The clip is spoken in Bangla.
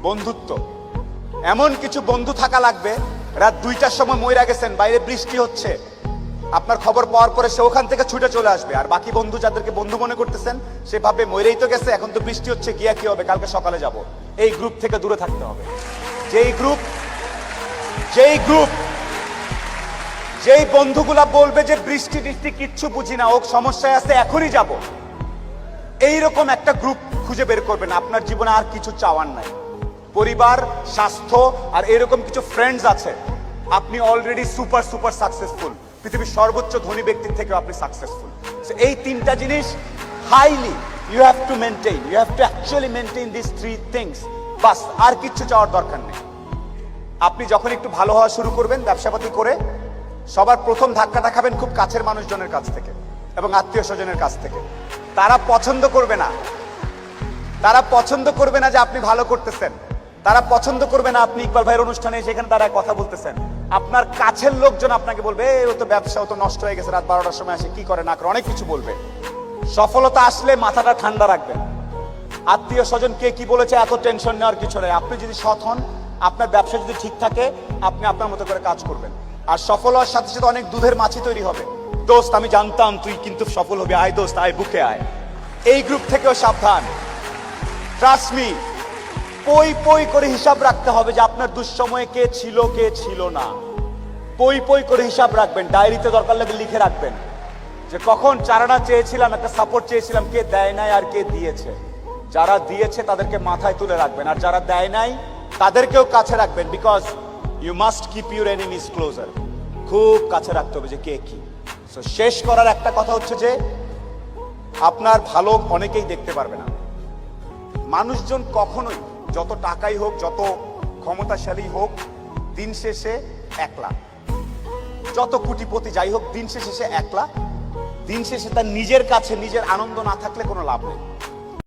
বন্ধুত্ব এমন কিছু বন্ধু থাকা লাগবে রাত 2টার সময় মইরা গেছেন, বাইরে বৃষ্টি হচ্ছে, আপনার খবর পাওয়ার পরে সে ওখান থেকে ছুটে চলে আসবে। আর বাকি বন্ধু যাদেরকে বন্ধু মনে করতেছেন সে ভাববে মইরেই তো গেছে, এখন তো বৃষ্টি হচ্ছে, গিয়া কি হবে, কালকে সকালে যাব। এই গ্রুপ থেকে দূরে থাকতে হবে। যেই বন্ধুগুলা বলবে যে বৃষ্টি টিষ্টি কিচ্ছু বুঝি না, ও সমস্যায় আছে, এখনই যাব, এইরকম একটা গ্রুপ খুঁজে বের করবেন। আপনার জীবনে আর কিছু চাওয়ার নাই, পরিবার, স্বাস্থ্য আর এরকম কিছু ফ্রেন্ডস আছে, আপনি অলরেডি সুপার সুপার সাকসেসফুল। পৃথিবীর সর্বোচ্চ ধনী ব্যক্তির থেকেও আপনি সাকসেসফুল। এই তিনটা জিনিস highly you have to maintain, you have to actually maintain this three things. বাস, আর কিচ্ছু চাওয়ার দরকার নেই। আপনি যখন একটু ভালো হওয়া শুরু করবেন ব্যবসাপাতি করে, সবার প্রথম ধাক্কাটা খাবেন খুব কাছের মানুষজনের কাছ থেকে এবং আত্মীয় স্বজনের কাছ থেকে। তারা পছন্দ করবে না, তারা পছন্দ করবে না যে আপনি ভালো করতেছেন, তারা পছন্দ করবে না আপনি ইকবাল ভাইয়ের অনুষ্ঠানে সেখানে তারা কথা বলতেছেন। আপনার কাছের লোকজন আপনাকে বলবে ও তো ব্যবসা, ও তো নষ্ট হয়ে গেছে, রাত 12টার সময় আসে, কি করে না করে, অনেক কিছু বলবে। সফলতা আসলে মাথাটা ঠান্ডা রাখবেন। আত্মীয় স্বজন কে কি বলেছে এত টেনশন নেওয়ার কিছু নেই। আপনি যদি সৎ হন, আপনার ব্যবসা যদি ঠিক থাকে, আপনি আপনার মতো করে কাজ করবেন। আর সফল হওয়ার সাথে সাথে অনেক দুধের মাছি তৈরি হবে। দোস্ত আমি জানতাম তুই কিন্তু সফল হবি, আয় দোস্ত আয়, বুকে আয়। এই গ্রুপ থেকেও সাবধান। ট্রাস্ট মি, পই পই করে হিসাব রাখতে হবে যে আপনার দুঃসময়ে কে ছিল কে ছিল না। পই পই করে হিসাব রাখবেন, ডায়েরিতে দরকার লাগলে লিখে রাখবেন যে কখন চারানা চেয়েছিলাম, একটা সাপোর্ট চেয়েছিলাম, কে দেয় নাই আর কে দিয়েছে। যারা দিয়েছে তাদেরকে মাথায় তুলে রাখবেন, আর যারা দেয় নাই তাদেরকেও কাছে রাখবেন। Because you must keep your enemies closer. খুব কাছে রাখতে হবে যে কে কি। সো শেষ করার একটা কথা হচ্ছে যে আপনার ভালো অনেকেই দেখতে পারবে না। মানুষজন কখনোই, যত টাকাই হোক, যত ক্ষমতাশালী হোক, দিন শেষে একলা। যত কোটিপতি যাই হোক, দিন শেষে সে একলা। দিন শেষে তার নিজের কাছে নিজের আনন্দ না থাকলে কোনো লাভ নেই।